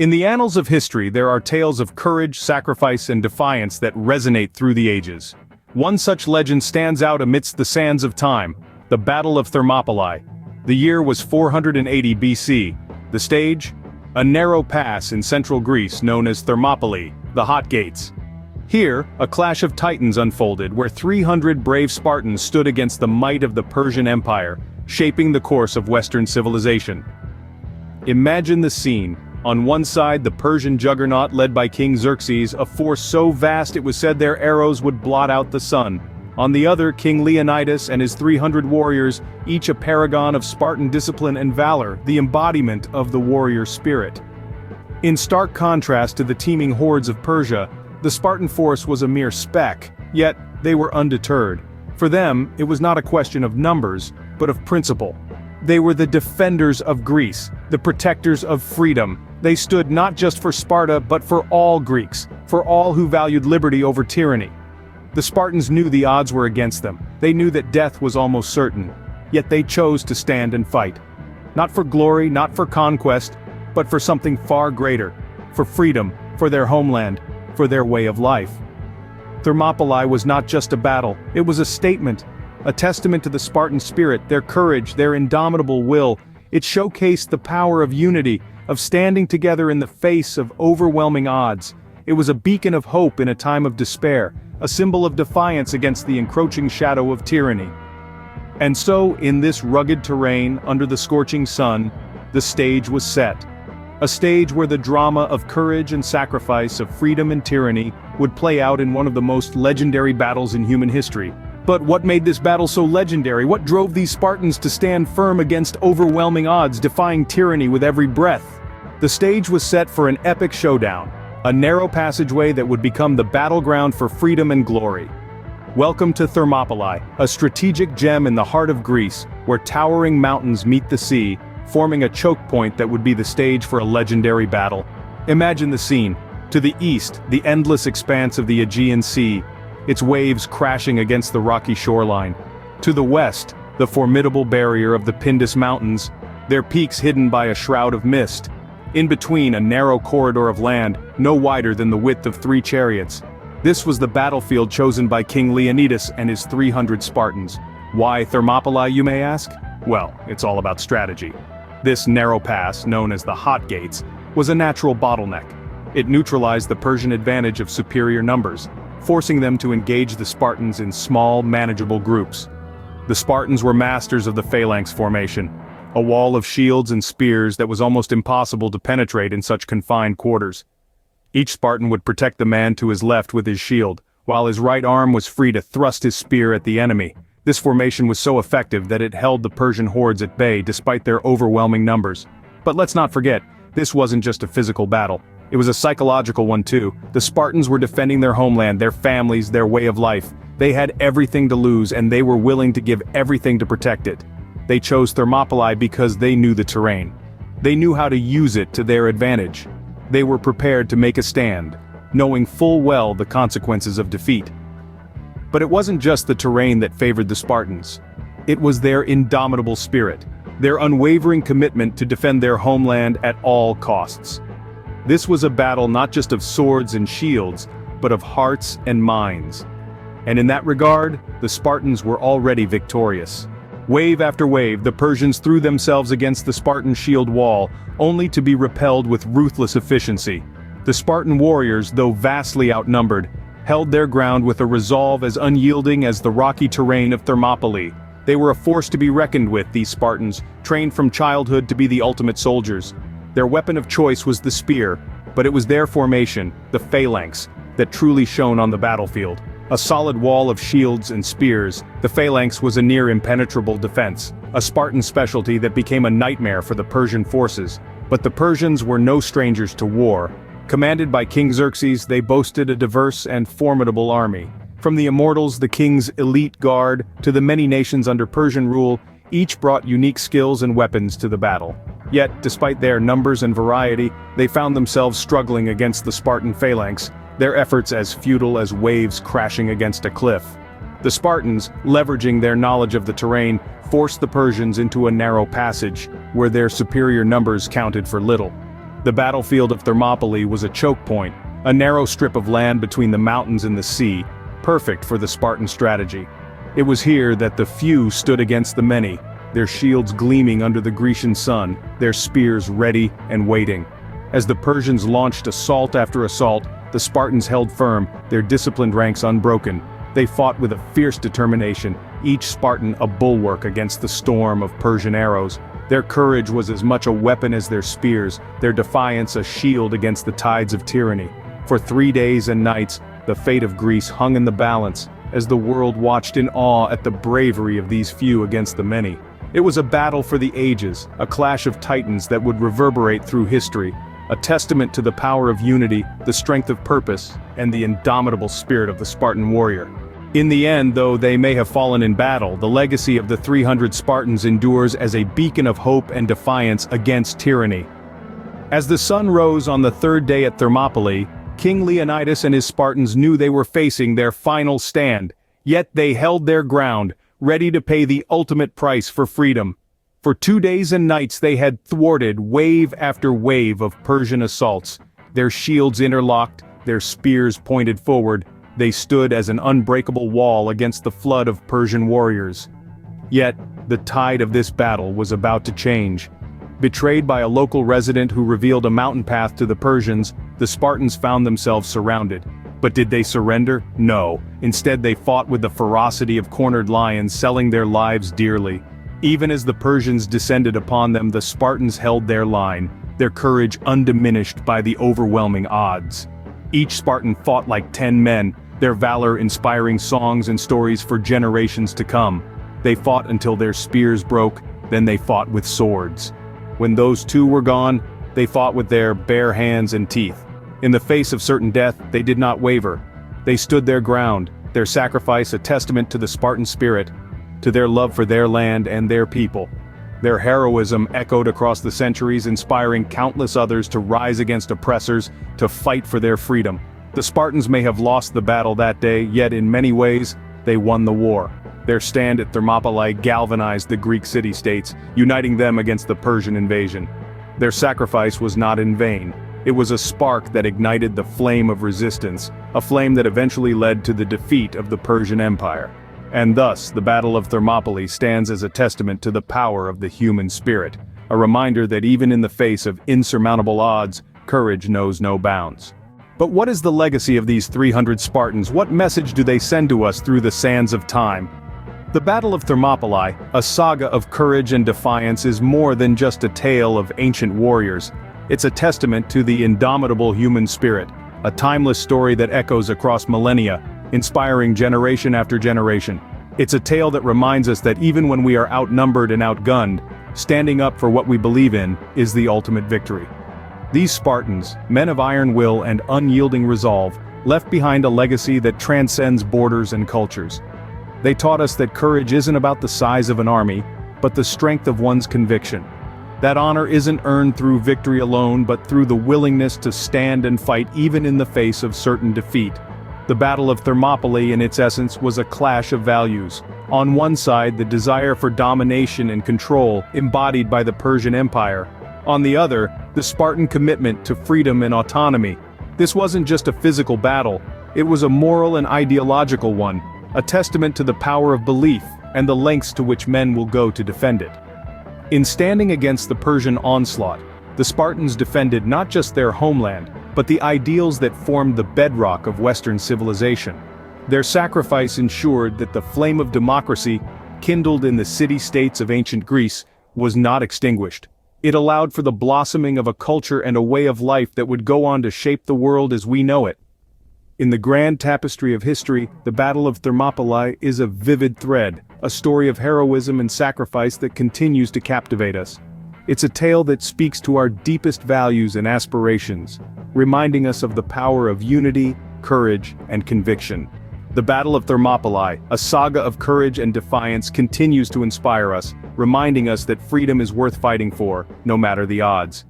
In the annals of history there are tales of courage, sacrifice, and defiance that resonate through the ages. One such legend stands out amidst the sands of time: the Battle of Thermopylae. The year was 480 BC. The stage? A narrow pass in central Greece known as Thermopylae, the Hot Gates. Here, a clash of titans unfolded where 300 brave Spartans stood against the might of the Persian Empire, shaping the course of Western civilization. Imagine the scene. On one side, the Persian juggernaut led by King Xerxes, a force so vast it was said their arrows would blot out the sun. On the other, King Leonidas and his 300 warriors, each a paragon of Spartan discipline and valor, the embodiment of the warrior spirit. In stark contrast to the teeming hordes of Persia, the Spartan force was a mere speck, yet they were undeterred. For them, it was not a question of numbers, but of principle. They were the defenders of Greece, the protectors of freedom. They stood not just for Sparta but for all Greeks, for all who valued liberty over tyranny. The Spartans knew the odds were against them. They knew that death was almost certain. Yet they chose to stand and fight. Not for glory, not for conquest, but for something far greater. For freedom, for their homeland, for their way of life. Thermopylae was not just a battle, it was a statement. A testament to the Spartan spirit, their courage, their indomitable will. It showcased the power of unity, of standing together in the face of overwhelming odds. It was a beacon of hope in a time of despair, a symbol of defiance against the encroaching shadow of tyranny. And so, in this rugged terrain, under the scorching sun, the stage was set. A stage where the drama of courage and sacrifice, of freedom and tyranny, would play out in one of the most legendary battles in human history. But what made this battle so legendary? What drove these Spartans to stand firm against overwhelming odds, defying tyranny with every breath? The stage was set for an epic showdown, a narrow passageway that would become the battleground for freedom and glory. Welcome to Thermopylae, a strategic gem in the heart of Greece, where towering mountains meet the sea, forming a choke point that would be the stage for a legendary battle. Imagine the scene. To the east, the endless expanse of the Aegean Sea, its waves crashing against the rocky shoreline. To the west, the formidable barrier of the Pindus Mountains, their peaks hidden by a shroud of mist. In between, a narrow corridor of land, no wider than the width of 3 chariots. This was the battlefield chosen by King Leonidas and his 300 Spartans. Why Thermopylae, you may ask? Well, it's all about strategy. This narrow pass, known as the Hot Gates, was a natural bottleneck. It neutralized the Persian advantage of superior numbers, forcing them to engage the Spartans in small, manageable groups. The Spartans were masters of the phalanx formation, a wall of shields and spears that was almost impossible to penetrate in such confined quarters. Each Spartan would protect the man to his left with his shield, while his right arm was free to thrust his spear at the enemy. This formation was so effective that it held the Persian hordes at bay despite their overwhelming numbers. But let's not forget, this wasn't just a physical battle. It was a psychological one too. The Spartans were defending their homeland, their families, their way of life. They had everything to lose and they were willing to give everything to protect it. They chose Thermopylae because they knew the terrain. They knew how to use it to their advantage. They were prepared to make a stand, knowing full well the consequences of defeat. But it wasn't just the terrain that favored the Spartans. It was their indomitable spirit, their unwavering commitment to defend their homeland at all costs. This was a battle not just of swords and shields, but of hearts and minds. And in that regard, the Spartans were already victorious. Wave after wave, the Persians threw themselves against the Spartan shield wall, only to be repelled with ruthless efficiency. The Spartan warriors, though vastly outnumbered, held their ground with a resolve as unyielding as the rocky terrain of Thermopylae. They were a force to be reckoned with, these Spartans, trained from childhood to be the ultimate soldiers. Their weapon of choice was the spear, but it was their formation, the phalanx, that truly shone on the battlefield. A solid wall of shields and spears, the phalanx was a near impenetrable defense, a Spartan specialty that became a nightmare for the Persian forces. But the Persians were no strangers to war. Commanded by King Xerxes, they boasted a diverse and formidable army. From the immortals, the king's elite guard, to the many nations under Persian rule, each brought unique skills and weapons to the battle. Yet, despite their numbers and variety, they found themselves struggling against the Spartan phalanx, their efforts as futile as waves crashing against a cliff. The Spartans, leveraging their knowledge of the terrain, forced the Persians into a narrow passage, where their superior numbers counted for little. The battlefield of Thermopylae was a choke point, a narrow strip of land between the mountains and the sea, perfect for the Spartan strategy. It was here that the few stood against the many, their shields gleaming under the Grecian sun, their spears ready and waiting. As the Persians launched assault after assault, the Spartans held firm, their disciplined ranks unbroken. They fought with a fierce determination, each Spartan a bulwark against the storm of Persian arrows. Their courage was as much a weapon as their spears, their defiance a shield against the tides of tyranny. For 3 days and nights, the fate of Greece hung in the balance, as the world watched in awe at the bravery of these few against the many. It was a battle for the ages, a clash of titans that would reverberate through history, a testament to the power of unity, the strength of purpose, and the indomitable spirit of the Spartan warrior. In the end, though they may have fallen in battle, the legacy of the 300 Spartans endures as a beacon of hope and defiance against tyranny. As the sun rose on the third day at Thermopylae, King Leonidas and his Spartans knew they were facing their final stand, yet they held their ground, ready to pay the ultimate price for freedom. For 2 days and nights they had thwarted wave after wave of Persian assaults. Their shields interlocked, their spears pointed forward, they stood as an unbreakable wall against the flood of Persian warriors. Yet, the tide of this battle was about to change. Betrayed by a local resident who revealed a mountain path to the Persians, the Spartans found themselves surrounded. But did they surrender? No. Instead they fought with the ferocity of cornered lions, selling their lives dearly. Even as the Persians descended upon them, the Spartans held their line, their courage undiminished by the overwhelming odds. Each Spartan fought like 10 men, their valor inspiring songs and stories for generations to come. They fought until their spears broke, then they fought with swords. When those two were gone, they fought with their bare hands and teeth. In the face of certain death, they did not waver. They stood their ground, their sacrifice a testament to the Spartan spirit, to their love for their land and their people. Their heroism echoed across the centuries, inspiring countless others to rise against oppressors, to fight for their freedom. The Spartans may have lost the battle that day, yet in many ways, they won the war. Their stand at Thermopylae galvanized the Greek city-states, uniting them against the Persian invasion. Their sacrifice was not in vain. It was a spark that ignited the flame of resistance, a flame that eventually led to the defeat of the Persian Empire. And thus, the Battle of Thermopylae stands as a testament to the power of the human spirit, a reminder that even in the face of insurmountable odds, courage knows no bounds. But what is the legacy of these 300 Spartans? What message do they send to us through the sands of time? The Battle of Thermopylae, a saga of courage and defiance, is more than just a tale of ancient warriors. It's a testament to the indomitable human spirit, a timeless story that echoes across millennia, inspiring generation after generation. It's a tale that reminds us that even when we are outnumbered and outgunned, standing up for what we believe in is the ultimate victory. These Spartans, men of iron will and unyielding resolve, left behind a legacy that transcends borders and cultures. They taught us that courage isn't about the size of an army, but the strength of one's conviction. That honor isn't earned through victory alone, but through the willingness to stand and fight even in the face of certain defeat. The Battle of Thermopylae, in its essence, was a clash of values. On one side, the desire for domination and control, embodied by the Persian Empire. On the other, the Spartan commitment to freedom and autonomy. This wasn't just a physical battle, it was a moral and ideological one, a testament to the power of belief and the lengths to which men will go to defend it. In standing against the Persian onslaught, the Spartans defended not just their homeland, but the ideals that formed the bedrock of Western civilization. Their sacrifice ensured that the flame of democracy, kindled in the city-states of ancient Greece, was not extinguished. It allowed for the blossoming of a culture and a way of life that would go on to shape the world as we know it. In the grand tapestry of history, the Battle of Thermopylae is a vivid thread, a story of heroism and sacrifice that continues to captivate us. It's a tale that speaks to our deepest values and aspirations, reminding us of the power of unity, courage, and conviction. The Battle of Thermopylae, a saga of courage and defiance, continues to inspire us, reminding us that freedom is worth fighting for, no matter the odds.